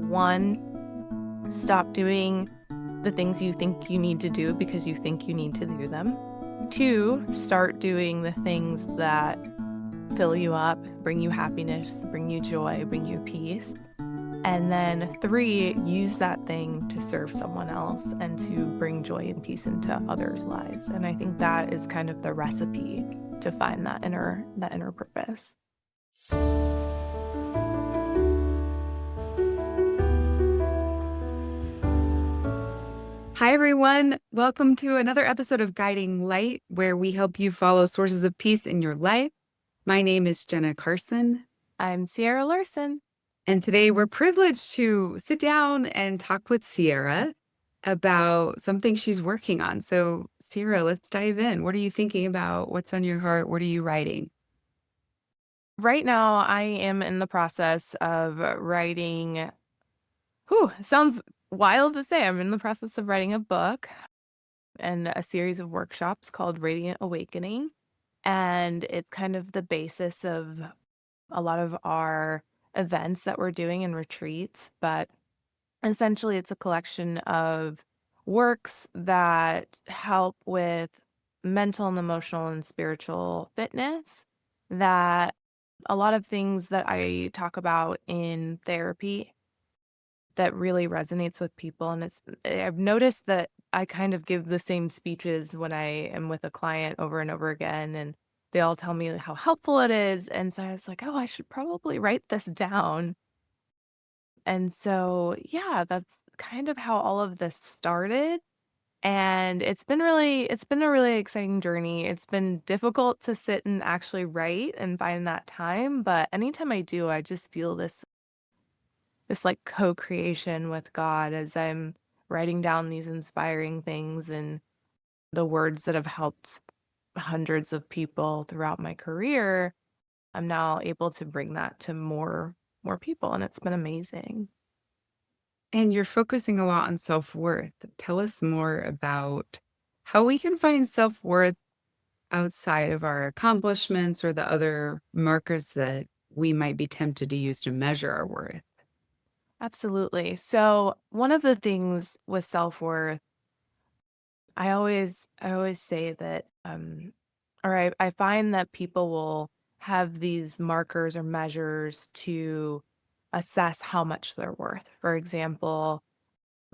One, stop doing the things you think you need to do because you think you need to do them. Two, start doing the things that fill you up, bring you happiness, bring you joy, bring you peace. And then three, use that thing to serve someone else and to bring joy and peace into others' lives. And I think that is kind of the recipe to find that inner purpose. Hi, everyone. Welcome to another episode of Guiding Light, where we help you follow sources of peace in your life. My name is Jenna Carson. I'm Sierra Larson. And today we're privileged to sit down and talk with Sierra about something she's working on. So, Sierra, let's dive in. What are you thinking about? What's on your heart? What are you writing? Right now, I am in the process of writing. Sounds wild to say. I'm in the process of writing a book and a series of workshops called Radiant Awakening. And it's kind of the basis of a lot of our events that we're doing and retreats. But essentially, it's a collection of works that help with mental and emotional and spiritual fitness, that a lot of things that I talk about in therapy that really resonates with people. And I've noticed that I kind of give the same speeches when I am with a client over and over again, and they all tell me how helpful it is. And so I was like, oh, I should probably write this down. And so, yeah, that's kind of how all of this started. And it's been a really exciting journey. It's been difficult to sit and actually write and find that time, but anytime I do, I just feel this like co-creation with God as I'm writing down these inspiring things and the words that have helped hundreds of people throughout my career. I'm now able to bring that to more people, and it's been amazing. And you're focusing a lot on self-worth. Tell us more about how we can find self-worth outside of our accomplishments or the other markers that we might be tempted to use to measure our worth. Absolutely. So, one of the things with self-worth, I always say that I find that people will have these markers or measures to assess how much they're worth. For example,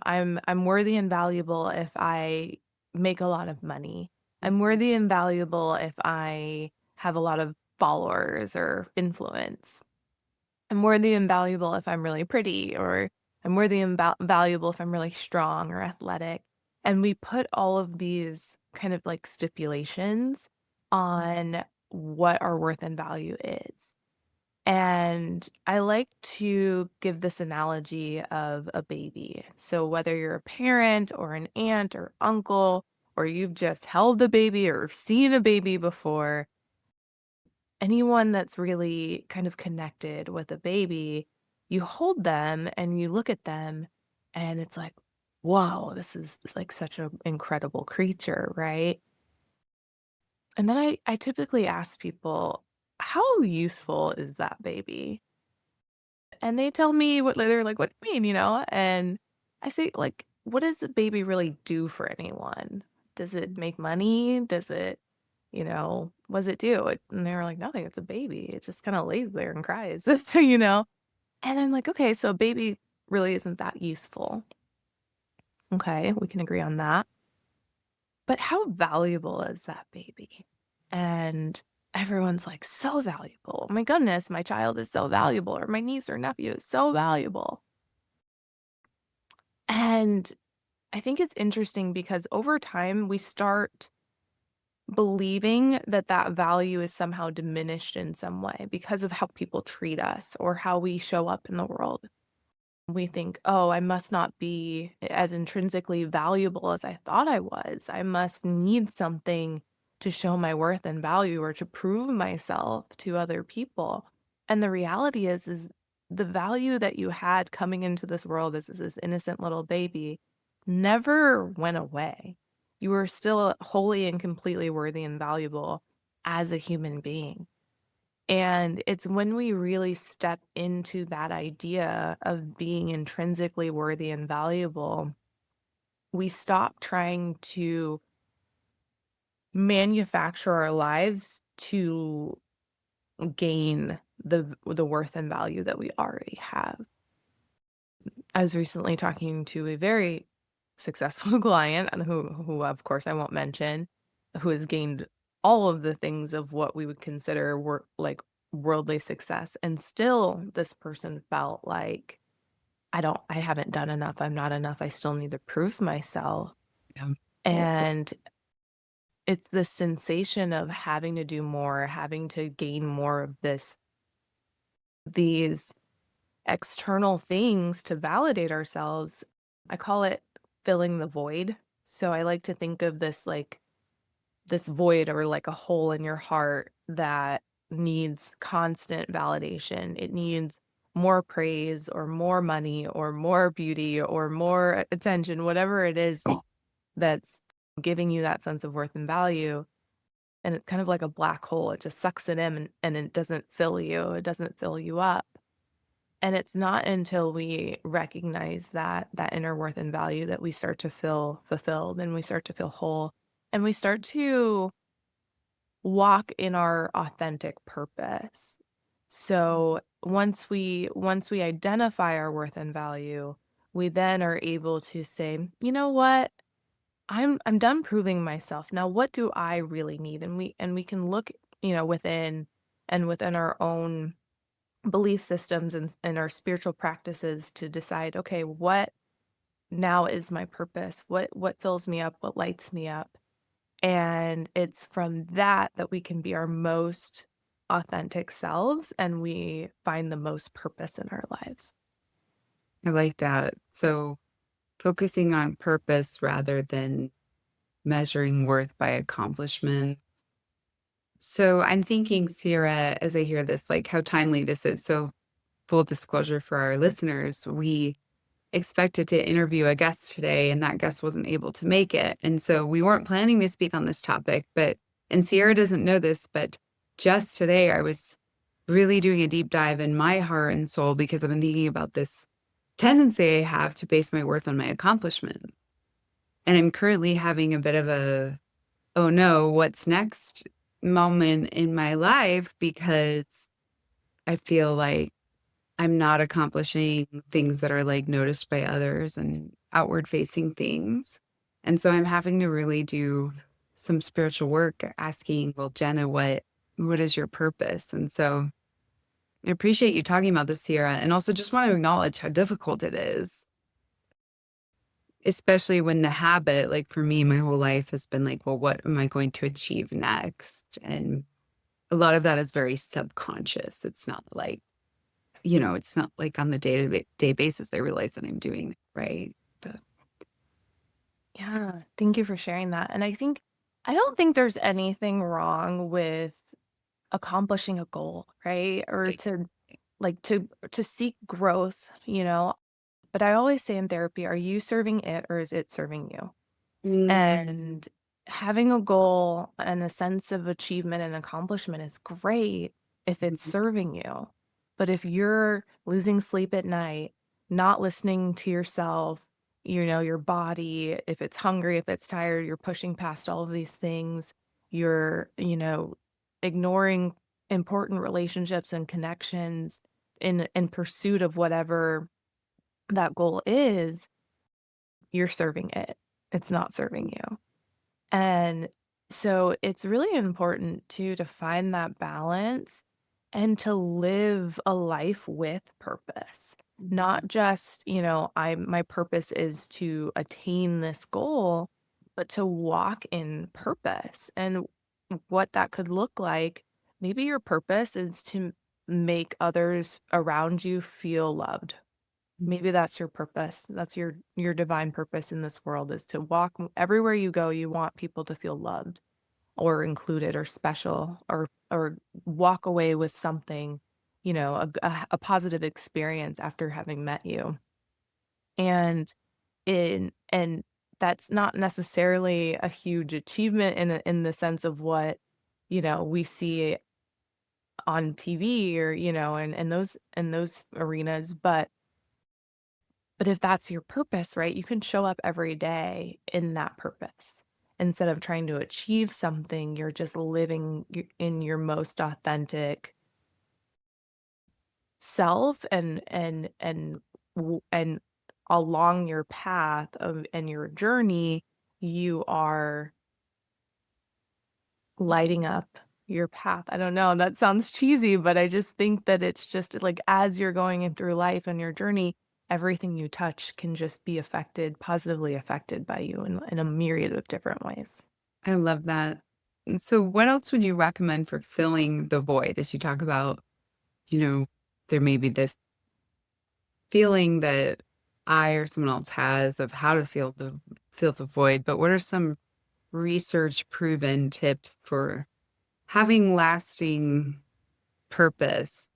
I'm worthy and valuable if I make a lot of money. I'm worthy and valuable if I have a lot of followers or influence. I'm worthy and valuable if I'm really pretty, or I'm worthy and valuable if I'm really strong or athletic. And we put all of these kind of like stipulations on what our worth and value is. And I like to give this analogy of a baby. So whether you're a parent or an aunt or uncle, or you've just held a baby or seen a baby before, anyone that's really kind of connected with a baby, you hold them and you look at them and it's like, whoa, this is like such an incredible creature, right? And then I typically ask people, how useful is that baby? And they tell me they're like, what do you mean, And I say, like, what does a baby really do for anyone? Does it make money? Does it, what does it do? And they were like, nothing, it's a baby. It just kind of lays there and cries, you know? And I'm like, okay, so a baby really isn't that useful. Okay, we can agree on that. But how valuable is that baby? And everyone's like, so valuable. Oh my goodness, my child is so valuable, or my niece or nephew is so valuable. And I think it's interesting because over time we start believing that that value is somehow diminished in some way because of how people treat us or how we show up in the world. We think, oh, I must not be as intrinsically valuable as I thought I was. I must need something to show my worth and value or to prove myself to other people. And the reality is the value that you had coming into this world as this innocent little baby never went away. You were still wholly and completely worthy and valuable as a human being. And it's when we really step into that idea of being intrinsically worthy and valuable, we stop trying to manufacture our lives to gain the worth and value that we already have. I was recently talking to a very successful client and who of course I won't mention, who has gained all of the things of what we would consider like worldly success. And still this person felt like I haven't done enough. I'm not enough. I still need to prove myself. Yeah. And it's the sensation of having to do more, having to gain more of these external things to validate ourselves. I call it filling the void. So I like to think of this like this void or like a hole in your heart that needs constant validation. It needs more praise or more money or more beauty or more attention, whatever it is that's giving you that sense of worth and value. And it's kind of like a black hole. It just sucks it in and it doesn't fill you. It doesn't fill you up. And it's not until we recognize that inner worth and value that we start to feel fulfilled and we start to feel whole and we start to walk in our authentic purpose. So once we identify our worth and value, we then are able to say, "You know what? I'm done proving myself. Now what do I really need?" And we can look, within and within our own belief systems and our spiritual practices to decide, okay, what now is my purpose? What fills me up? What lights me up? And it's from that that we can be our most authentic selves and we find the most purpose in our lives. I like that. So focusing on purpose rather than measuring worth by accomplishment. So I'm thinking, Sierra, as I hear this, like how timely this is. So full disclosure for our listeners, we expected to interview a guest today and that guest wasn't able to make it. And so we weren't planning to speak on this topic, but and Sierra doesn't know this, but just today I was really doing a deep dive in my heart and soul because I've been thinking about this tendency I have to base my worth on my accomplishment. And I'm currently having a bit of a, oh no, what's next moment in my life because I feel like I'm not accomplishing things that are, like, noticed by others and outward facing things. And so I'm having to really do some spiritual work asking, "Well, Jenna, what is your purpose?" And so I appreciate you talking about this, Sierra, and also just want to acknowledge how difficult it is, especially when the habit, like, for me, my whole life has been like, "Well, what am I going to achieve next?" And a lot of that is very subconscious. It's not like it's not like on the day-to-day basis I realize that I'm doing it, right? But Yeah, thank you for sharing that. And I don't think there's anything wrong with accomplishing a goal, right? Or right. to seek growth, But I always say in therapy, are you serving it or is it serving you? Mm, And having a goal and a sense of achievement and accomplishment is great if it's mhm, serving you. But if you're losing sleep at night, not listening to yourself, your body, if it's hungry, if it's tired, you're pushing past all of these things, you're, ignoring important relationships and connections in pursuit of whatever that goal is, you're serving it. It's not serving you. And so it's really important too to find that balance and to live a life with purpose. Not just, my purpose is to attain this goal, but to walk in purpose. And what that could look like, maybe your purpose is to make others around you feel loved. Maybe that's your purpose. That's your divine purpose in this world is to walk everywhere you go, you want people to feel loved or included or special or walk away with something, a positive experience after having met you. And that's not necessarily a huge achievement in the sense of what, we see on TV or, in those arenas. But if that's your purpose, right, you can show up every day in that purpose. Instead of trying to achieve something, you're just living in your most authentic self and along your path of and your journey, you are lighting up your path. I don't know, that sounds cheesy, but I just think that it's just like as you're going in through life and your journey, everything you touch can just be positively affected by you in a myriad of different ways. I love that. And so what else would you recommend for filling the void as you talk about, you know, there may be this feeling that I or someone else has of how to fill the void, but what are some research proven tips for having lasting purpose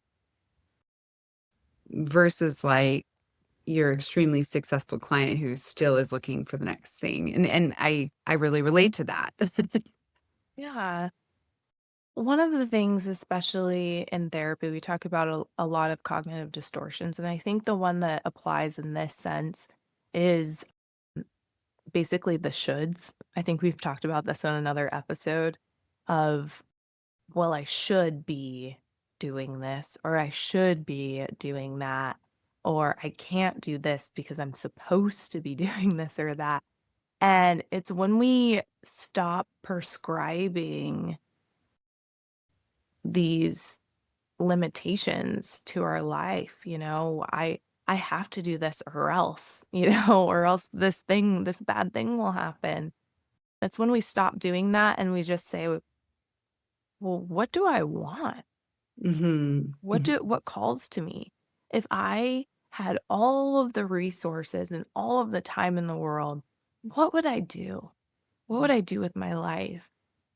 versus like your extremely successful client who still is looking for the next thing? And I really relate to that. Yeah. One of the things, especially in therapy, we talk about a lot of cognitive distortions. And I think the one that applies in this sense is basically the shoulds. I think we've talked about this on another episode of, well, I should be doing this, or I should be doing that, or I can't do this because I'm supposed to be doing this or that. And it's when we stop prescribing these limitations to our life, I have to do this or else, or else this bad thing will happen. That's when we stop doing that and we just say, well, what do I want? Mhm, mhm, What calls to me? If I had all of the resources and all of the time in the world, what would I do? What would I do with my life?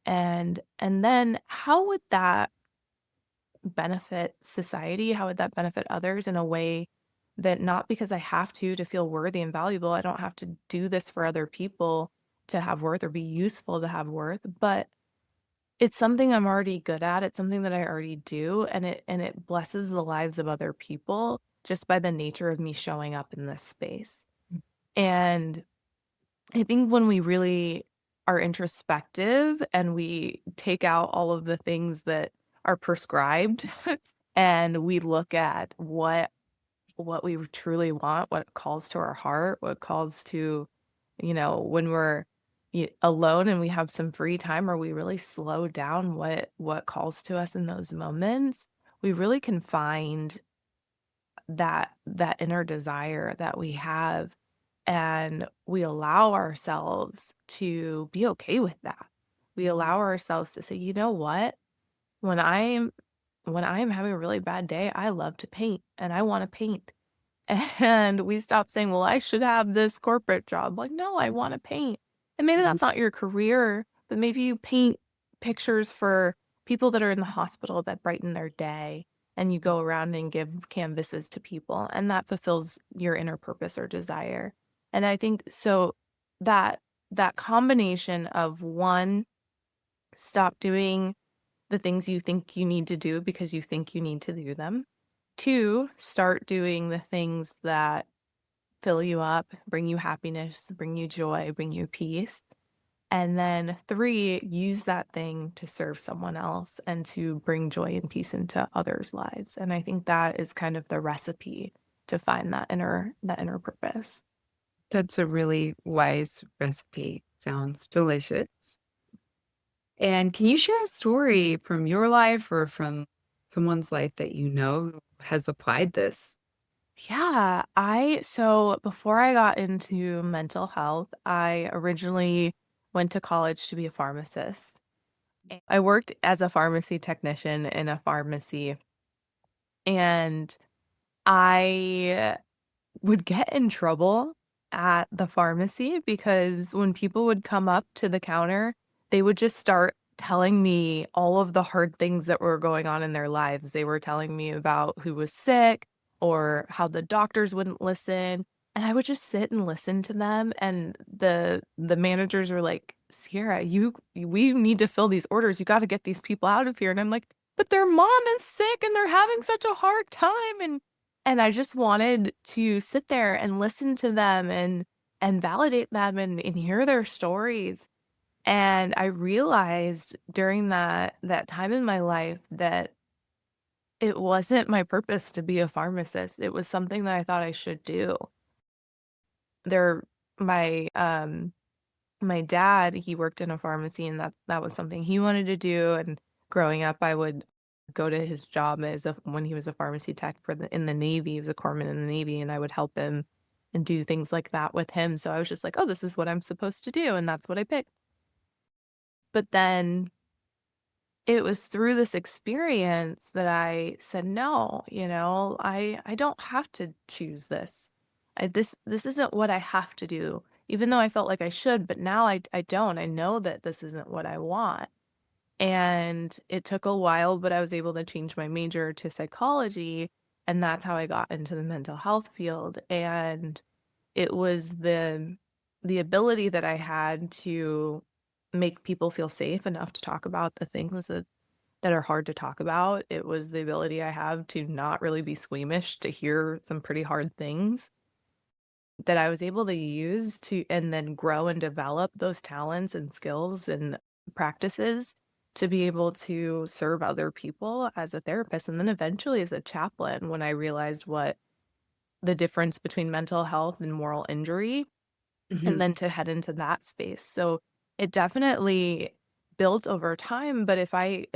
And then how would that benefit society? How would that benefit others in a way that not because I have to feel worthy and valuable, I don't have to do this for other people to have worth or be useful to have worth, but it's something I'm already good at. It's something that I already do, and it blesses the lives of other people just by the nature of me showing up in this space. And I think when we really are introspective and we take out all of the things that are prescribed and we look at what we truly want, what calls to our heart, what calls to, when we're alone and we have some free time, or we really slow down what calls to us in those moments, we really can find that inner desire that we have, and we allow ourselves to be okay with that. We allow ourselves to say, you know what? When I'm when I'm having a really bad day, I love to paint and I want to paint. And we stop saying, well, I should have this corporate job. Like, no, I want to paint. And maybe mhm. that's not your career, but maybe you paint pictures for people that are in the hospital that brighten their day. And you go around and give canvases to people, and that fulfills your inner purpose or desire. And I think so that that combination of one, stop doing the things you think you need to do because you think you need to do them. Two, start doing the things that fill you up, bring you happiness, bring you joy, bring you peace. And then three, use that thing to serve someone else and to bring joy and peace into others' lives. And I think that is kind of the recipe to find that inner purpose. That's a really wise recipe. Sounds delicious. And can you share a story from your life or from someone's life that you know has applied this? Yeah, so before I got into mental health, I originally went to college to be a pharmacist. I worked as a pharmacy technician in a pharmacy, and I would get in trouble at the pharmacy because when people would come up to the counter, they would just start telling me all of the hard things that were going on in their lives. They were telling me about who was sick or how the doctors wouldn't listen, and I would just sit and listen to them, and the managers were like, "Sierra, we need to fill these orders. You got to get these people out of here." And I'm like, but their mom is sick and they're having such a hard time. And I just wanted to sit there and listen to them and validate them and hear their stories. And I realized during that time in my life that it wasn't my purpose to be a pharmacist. It was something that I thought I should do. There my my dad, he worked in a pharmacy and that was something he wanted to do. And growing up, I would go to his job as a when he was a pharmacy tech for the in the Navy. He was a corpsman in the Navy, and I would help him and do things like that with him. So I was just like, oh, this is what I'm supposed to do, and that's what I picked. But then it was through this experience that I said, no, I don't have to choose this. This isn't what I have to do, even though I felt like I should, but now I don't. I know that this isn't what I want. And it took a while, but I was able to change my major to psychology, and that's how I got into the mental health field. And it was the ability that I had to make people feel safe enough to talk about the things that are hard to talk about. It was the ability I have to not really be squeamish to hear some pretty hard things that I was able to use to and then grow and develop those talents and skills and practices to be able to serve other people as a therapist and then eventually as a chaplain when I realized what the difference between mental health and moral injury and Mhm. then to head into that space. So it definitely built over time, but if I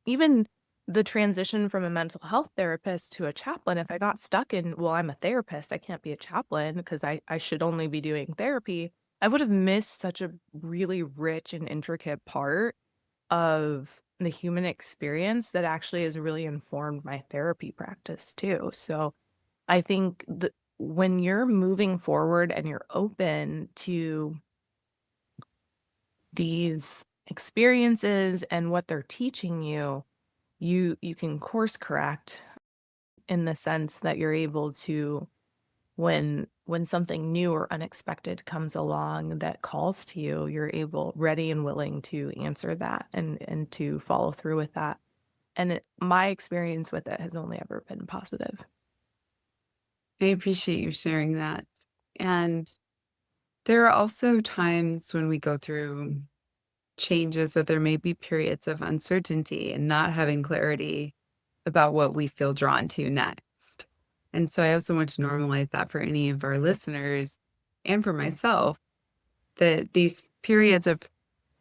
even the transition from a mental health therapist to a chaplain, if I got stuck in, well, I'm a therapist, I can't be a chaplain because I should only be doing therapy, I would have missed such a really rich and intricate part of the human experience that actually has really informed my therapy practice too. So I think when you're moving forward and you're open to these experiences and what they're teaching you, you can course correct in the sense that you're able to when something new or unexpected comes along that calls to you, you're able ready and willing to answer that and to follow through with that. And my experience with it has only ever been positive. I appreciate you sharing that. And there are also times when we go through changes that there may be periods of uncertainty and not having clarity about what we feel drawn to next. And so I also want to normalize that for any of our listeners and for myself, that these periods of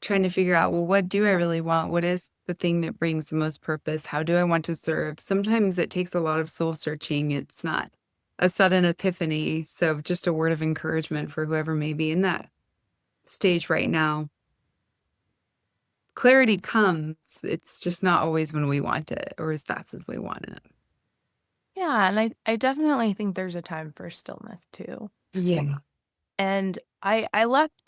trying to figure out, well, what do I really want? What is the thing that brings the most purpose? How do I want to serve? Sometimes it takes a lot of soul searching. It's not a sudden epiphany. So just a word of encouragement for whoever may be in that stage right now. Clarity comes. It's just not always when we want it or as fast as we want it. Yeah, and I definitely think there's a time for stillness too. Yeah. And I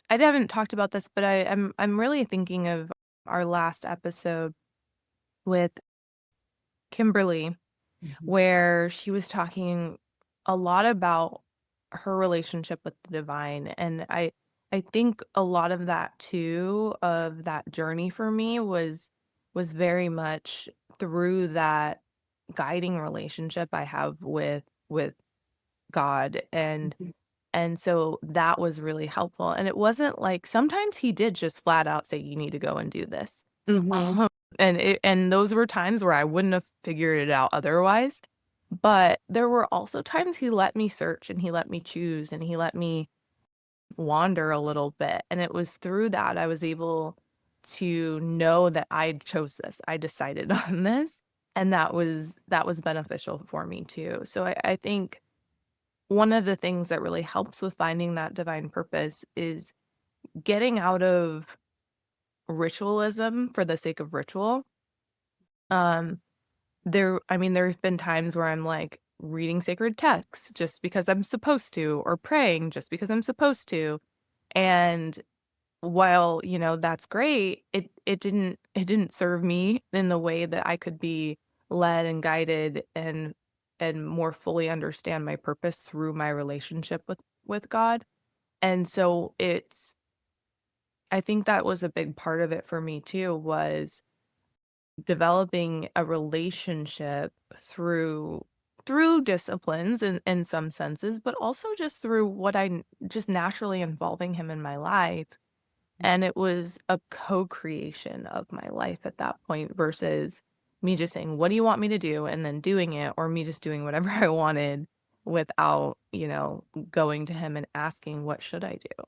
haven't talked about this, but I'm really thinking of our last episode with Kimberly, Mhm. where she was talking a lot about her relationship with the divine. And I think a lot of that too, of that journey for me was very much through that guiding relationship I have with God. And so that was really helpful. And it wasn't like sometimes he did just flat out say, you need to go and do this. Mhm. Um, and those were times where I wouldn't have figured it out otherwise. But there were also times he let me search and he let me choose and he let me wander a little bit. And it was through that I was able to know that I chose this. I decided on this. And that was beneficial for me too. So I think one of the things that really helps with finding that divine purpose is getting out of ritualism for the sake of ritual. Um, I mean, there's been times where I'm like reading sacred texts just because I'm supposed to, or praying just because I'm supposed to. And while, that's great, it didn't serve me in the way that I could be led and guided and more fully understand my purpose through my relationship with God. And so I think that was a big part of it for me too, was developing a relationship through disciplines in some senses, but also just through what just naturally involving him in my life. And it was a co-creation of my life at that point versus me just saying, "What do you want me to do?" and then doing it, or me just doing whatever I wanted without, going to him and asking, "What should I do?"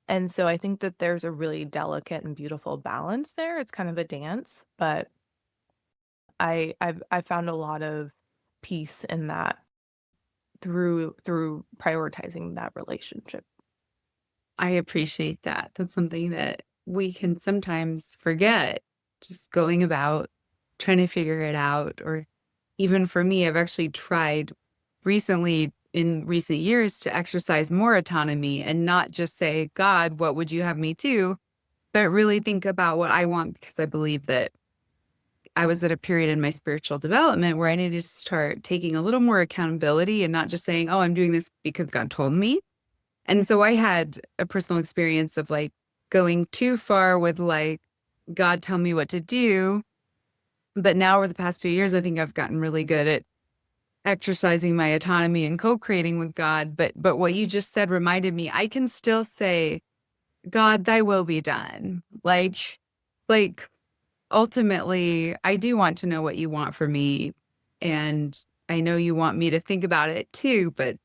And so I think that there's a really delicate and beautiful balance there. It's kind of a dance, but I found a lot of peace in that through prioritizing that relationship. I appreciate that. That's something that we can sometimes forget, just going about trying to figure it out. Or even for me, I've actually tried recently in recent years to exercise more autonomy and not just say, God, what would you have me do? But really think about what I want, because I believe that I was at a period in my spiritual development where I needed to start taking a little more accountability and not just saying, oh, I'm doing this because God told me. And so I had a personal experience of like going too far with like, God, tell me what to do. But now over the past few years, I think I've gotten really good at exercising my autonomy and co-creating with God. But what you just said reminded me, I can still say, God, thy will be done. Like ultimately, I do want to know what you want for me. And I know you want me to think about it too, but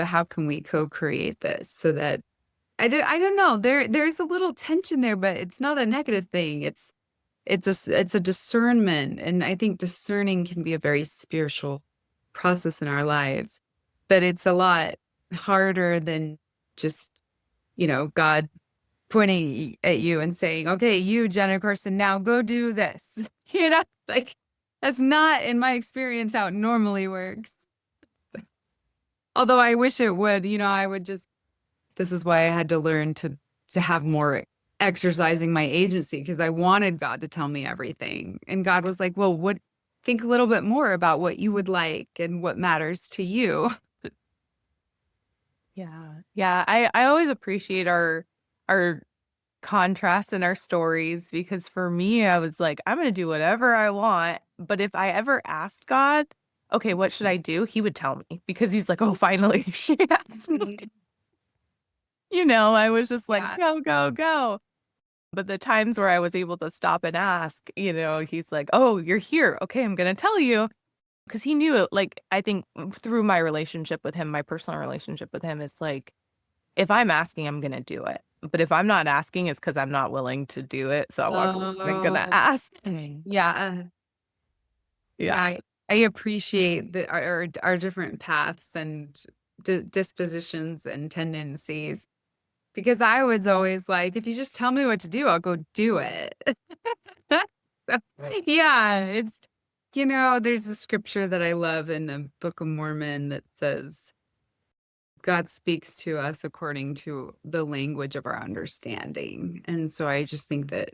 how can we co-create this so that I don't know. There's a little tension there, but it's not a negative thing. It's a discernment. And I think discerning can be a very spiritual process in our lives, but it's a lot harder than just, God pointing at you and saying, okay, you, Jenna Carson, now go do this. Like that's not, in my experience, how it normally works. Although I wish it would, I would just, this is why I had to learn to have more exercising my agency, because I wanted God to tell me everything. And God was like, well, think a little bit more about what you would like and what matters to you. Yeah. Yeah, I always appreciate our contrasts and our stories because for me, I was like, "I'm gonna do whatever I want," but if I ever asked God, "Okay, what should I do?" He would tell me because he's like, "Oh, finally, she asked me." I was just like, Yeah. "Go, go, go." But the times where I was able to stop and ask, he's like, "Oh, you're here. Okay, I'm gonna tell you." Because he knew it, like, I think through my relationship with him, my personal relationship with him, it's like, if I'm asking, I'm gonna do it. But if I'm not asking, it's because 'cause I'm not willing to do it, so I'm just not gonna Oh, ask. yeah. Yeah. Yeah. I appreciate our different paths and dispositions and tendencies, because I was always like, if you just tell me what to do, I'll go do it. So, yeah, there's a scripture that I love in the Book of Mormon that says, God speaks to us according to the language of our understanding. And so I just think that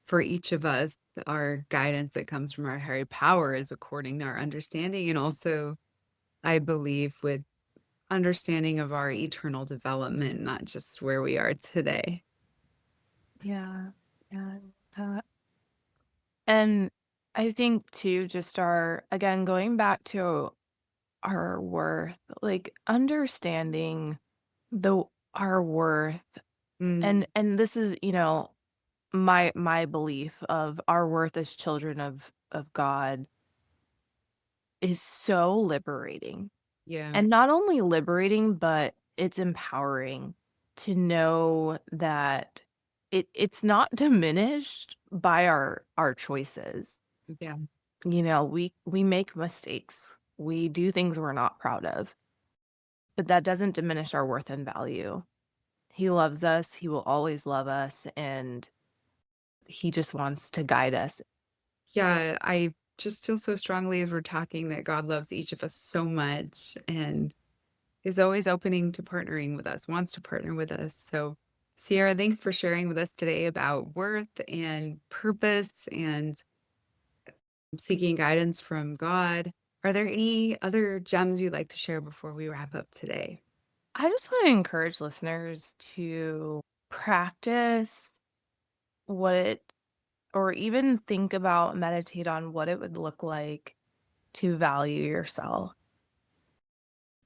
for each of us, our guidance that comes from our higher power is according to our understanding. And also, I believe with understanding of our eternal development, not just where we are today. Yeah. Yeah. And I think too, just again, going back to our worth, like, understanding the our worth, Mm, and this is, my belief of our worth as children of God is so liberating. yeah. And not only liberating, but it's empowering to know that it's not diminished by our choices. Yeah. We make mistakes. We do things we're not proud of, but that doesn't diminish our worth and value. He loves us, he will always love us, and he just wants to guide us. Yeah. I just feel so strongly as we're talking that God loves each of us so much and is always opening to partnering with us, wants to partner with us. So, Sierra, thanks for sharing with us today about worth and purpose and seeking guidance from God. Are there any other gems you'd like to share before we wrap up today? I just want to encourage listeners to practice what or even think about, meditate on what it would look like to value yourself.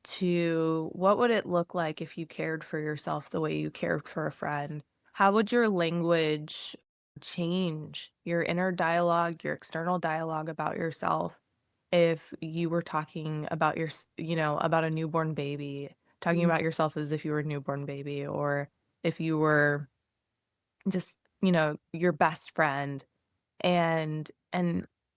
To what would it look like if you cared for yourself the way you cared for a friend? How would your language change your inner dialogue, your external dialogue about yourself if you were talking about about a newborn baby, talking Mm. about yourself as if you were a newborn baby, or if you were just, your best friend, and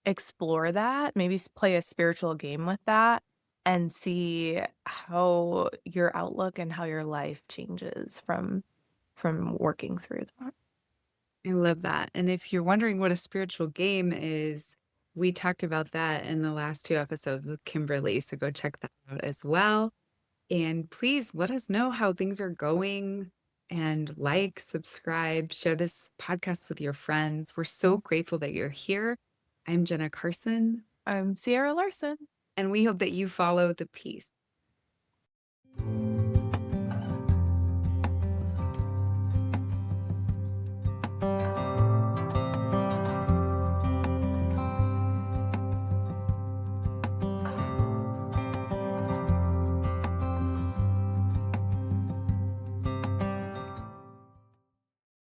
explore that, maybe play a spiritual game with that and see how your outlook and how your life changes from working through that. I love that. And if you're wondering what a spiritual game is, we talked about that in the last 2 episodes with Kimberly, so go check that out as well. And please let us know how things are going and like, subscribe, share this podcast with your friends. We're so grateful that you're here. I'm Jenna Carson, I'm Sierra Larson. and we hope that you follow the peace.